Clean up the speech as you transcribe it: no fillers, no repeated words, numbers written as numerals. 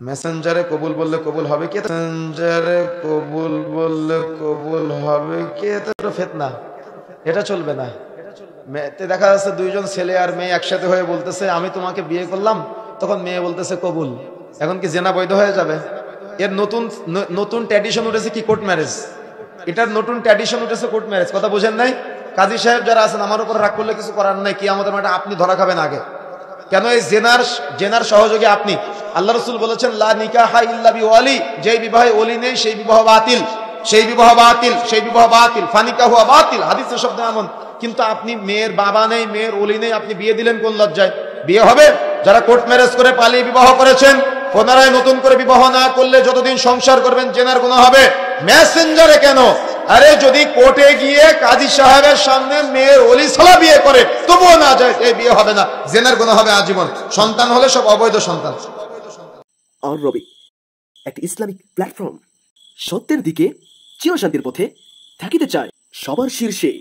মেসেঞ্জারে কবুল বললে কবুল হবে কি? মেসেঞ্জারে কবুল বললে কবুল হবে কি? এটা তো ফিতনা, এটা চলবে না। দেখা যাচ্ছে দুইজন ছেলে আর মেয়ে একসাথে হয়ে বলতেছে আমি তোমাকে বিয়ে করলাম, তখন মেয়ে বলতেছে কবুল। এখন কি জেনা বৈধ হয়ে যাবে? এর নতুন নতুন ট্র্যাডিশন উঠেছে কি? Court marriage. এটার নতুন ট্র্যাডিশন উঠেছে কোর্ট ম্যারেজ। কথা বুঝেন নাই? কাজী সাহেব যারা আছেন, আমার উপর রাগ করলে কিছু করার নাই, কি আমাদের মাঠে আপনি ধরা খাবেন আগে। কেন? এই জেনার সহযোগী আপনি। আল্লাহ রাসূল বলেছেন লা নিকাহা ইল্লা বিওয়ালি, যেই বিবাহে ওলি নেই সেই বিবাহ বাতিল, সেই বিবাহ বাতিল, সেই বিবাহ বাতিল, ফানিকাহু বাতিল, হাদিসের শব্দ এমন। কিন্তু আপনি মেয়ের বাবা নেই, মেয়ের ওলি নেই, আপনি বিয়ে দিলেন কোন লজ্জায়? বিয়ে হবে? যারা কোর্ট ম্যারেজ করে পালিয়ে বিবাহ করেছেন, পুনরায় নতুন করে বিবাহ না করলে যতদিন সংসার করবেন জেনার গুনাহ হবে। মেসেঞ্জারে কেন? আরে যদি কোর্টে গিয়ে কাজী সাহেবের সামনে মেয়ের ওলি ছাড়া বিয়ে করে তবুও না যায়, এই বিয়ে হবে না, জেনার গুনাহ হবে আজীবন। সন্তান হলে সব অবৈধ সন্তান। আর রবি একটি ইসলামিক প্ল্যাটফর্ম, সত্যের দিকে চিরশান্তির পথে থাকিতে চায় সবার শীর্ষে।